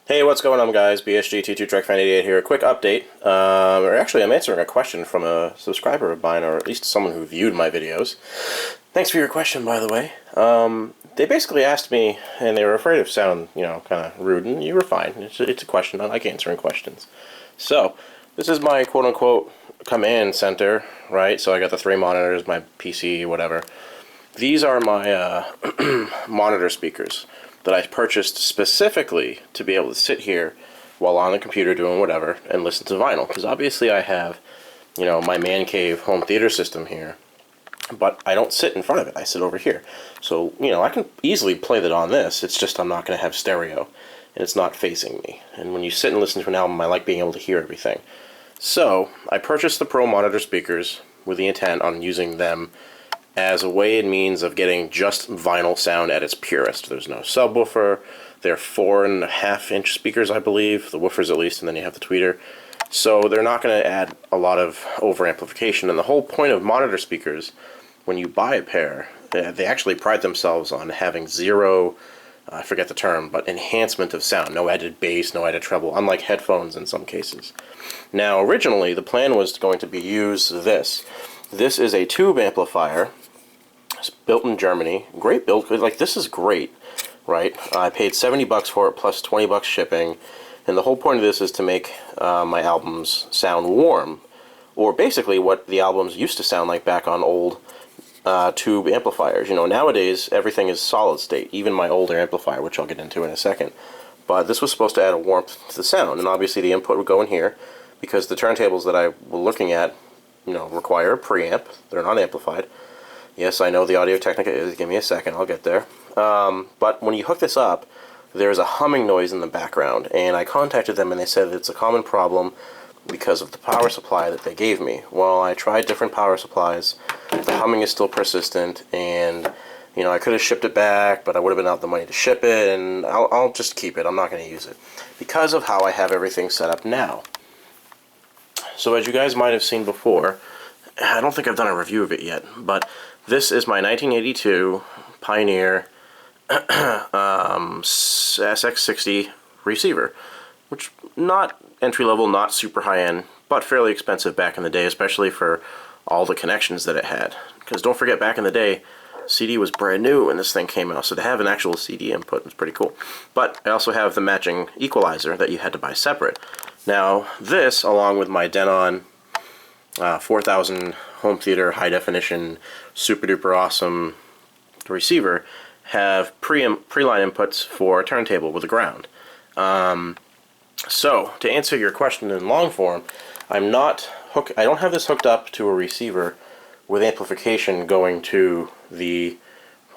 Hey, what's going on, guys? BSG22TrekFan88 here. A quick update. Or actually, I'm answering a question from a subscriber of mine, or at least someone who viewed my videos. Thanks for your question, by the way. They basically asked me, and they were afraid of sounding, kind of rude, and you were fine. It's a question. I like answering questions. So, this is my quote-unquote command center, right? So I got the 3 monitors, my PC, whatever. These are my monitor speakers that I purchased specifically to be able to sit here while on the computer doing whatever and listen to vinyl. Because obviously I have, my man cave home theater system here, but I don't sit in front of it. I sit over here. So, I can easily play that on this. It's just I'm not going to have stereo, and it's not facing me. And when you sit and listen to an album, I like being able to hear everything. So, I purchased the Pro monitor speakers with the intent on using them as a way and means of getting just vinyl sound at its purest. There's no subwoofer. They're 4.5-inch speakers, I believe, the woofers at least, and then you have the tweeter. So they're not going to add a lot of over-amplification. And the whole point of monitor speakers, when you buy a pair, they actually pride themselves on having zero, I forget the term, but enhancement of sound. No added bass, no added treble, unlike headphones in some cases. Now, originally, the plan was going to be use this. This is a tube amplifier. It's built in Germany. Great build. Like, this is great, right? I paid $70 for it plus $20 shipping, and the whole point of this is to make my albums sound warm, or basically what the albums used to sound like back on old tube amplifiers. Nowadays everything is solid state, even my older amplifier, which I'll get into in a second. But this was supposed to add a warmth to the sound, and obviously the input would go in here, because the turntables that I was looking at, require a preamp. They're not amplified. Yes, I know the AudioTechnica is. Give me a second, I'll get there. But when you hook this up, there's a humming noise in the background, and I contacted them and they said it's a common problem because of the power supply that they gave me. Well, I tried different power supplies. The humming is still persistent, and I could have shipped it back, but I would have been out the money to ship it, and I'll just keep it. I'm not going to use it because of how I have everything set up now. So as you guys might have seen before, I don't think I've done a review of it yet, but this is my 1982 Pioneer SX60 receiver, which not entry-level, not super high-end, but fairly expensive back in the day, especially for all the connections that it had. Because don't forget, back in the day, CD was brand new when this thing came out, so to have an actual CD input was pretty cool. But I also have the matching equalizer that you had to buy separate. Now, this, along with my Denon 4000 home theater high definition super duper awesome receiver, have pre-line inputs for a turntable with a ground. So to answer your question in long form, I don't have this hooked up to a receiver with amplification going to the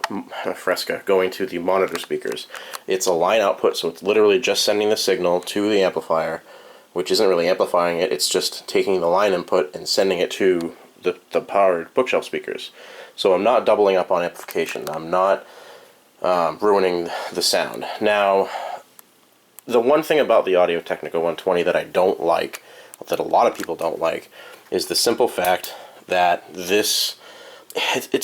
monitor speakers. It's a line output, so it's literally just sending the signal to the amplifier, which isn't really amplifying it. It's just taking the line input and sending it to the powered bookshelf speakers. So I'm not doubling up on amplification. I'm not ruining the sound. Now, the one thing about the AudioTechnica 120 that I don't like, that a lot of people don't like, is the simple fact that it's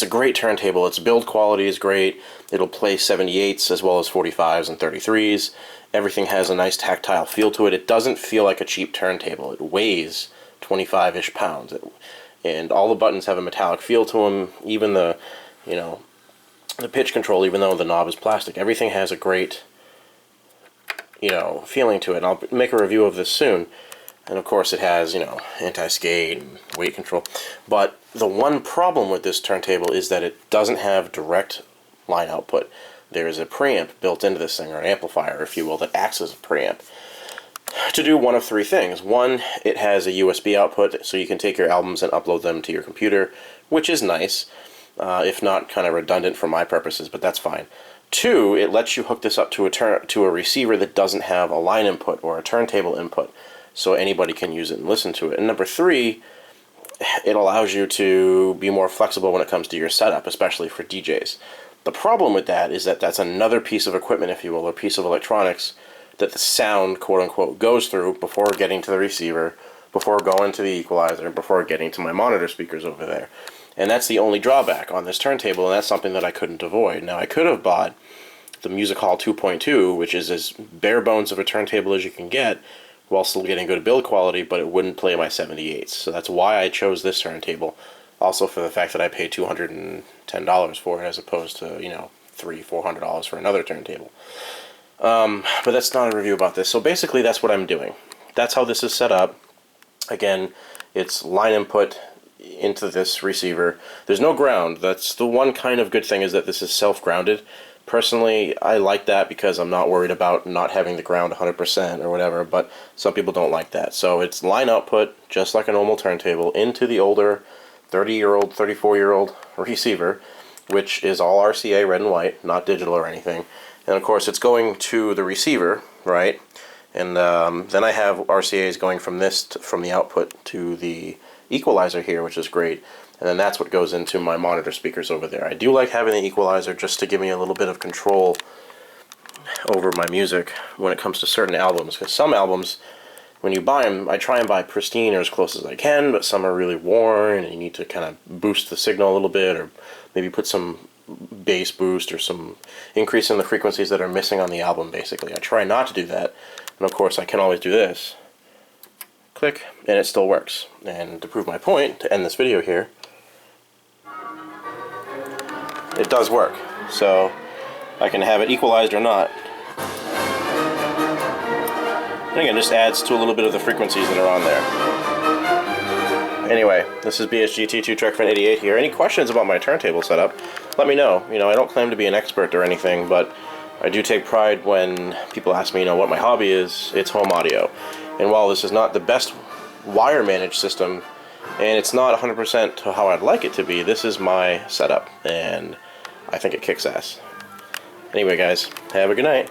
a great turntable. Its build quality is great. It'll play 78s as well as 45s and 33s. Everything has a nice tactile feel to it. It doesn't feel like a cheap turntable. It weighs 25-ish pounds. And all the buttons have a metallic feel to them. Even the pitch control, even though the knob is plastic, everything has a great, feeling to it. And I'll make a review of this soon. And of course it has, anti-skate and weight control. But the one problem with this turntable is that it doesn't have direct line output. There is a preamp built into this thing, or an amplifier, if you will, that acts as a preamp to do one of 3 things. One, it has a USB output, so you can take your albums and upload them to your computer, which is nice, if not kind of redundant for my purposes, but that's fine. 2, it lets you hook this up to a receiver that doesn't have a line input or a turntable input, so anybody can use it and listen to it. And number 3, it allows you to be more flexible when it comes to your setup, especially for DJs. The problem with that is that that's another piece of equipment, if you will, or piece of electronics that the sound, quote-unquote, goes through before getting to the receiver, before going to the equalizer, before getting to my monitor speakers over there. And that's the only drawback on this turntable, and that's something that I couldn't avoid. Now, I could have bought the Music Hall 2.2, which is as bare bones of a turntable as you can get, while still getting good build quality, but it wouldn't play my 78s. So that's why I chose this turntable. Also for the fact that I paid $210 for it as opposed to, you know, $300-400 for another turntable. But that's not a review about this. So basically that's what I'm doing. That's how this is set up. Again, it's line input into this receiver. There's no ground. That's the one kind of good thing, is that this is self-grounded. Personally, I like that because I'm not worried about not having the ground 100% or whatever, but some people don't like that. So it's line output, just like a normal turntable, into the older 30-year-old, 34-year-old receiver, which is all RCA red and white, not digital or anything. And of course it's going to the receiver, right? And then I have RCAs going from this from the output to the equalizer here, which is great. And then that's what goes into my monitor speakers over there. I do like having the equalizer just to give me a little bit of control over my music when it comes to certain albums. Because some albums, when you buy them, I try and buy pristine or as close as I can, but some are really worn and you need to kind of boost the signal a little bit, or maybe put some bass boost or some increase in the frequencies that are missing on the album, basically. I try not to do that. And of course I can always do this. Click, and it still works. And to prove my point, to end this video here, it does work. So I can have it equalized or not. And again, just adds to a little bit of the frequencies that are on there. Anyway, this is BSG-T2 Track Fan 88 here. Any questions about my turntable setup, let me know. You know, I don't claim to be an expert or anything, but I do take pride when people ask me, you know, what my hobby is. It's home audio. And while this is not the best wire managed system, and it's not 100% to how I'd like it to be, this is my setup, and I think it kicks ass. Anyway guys, have a good night.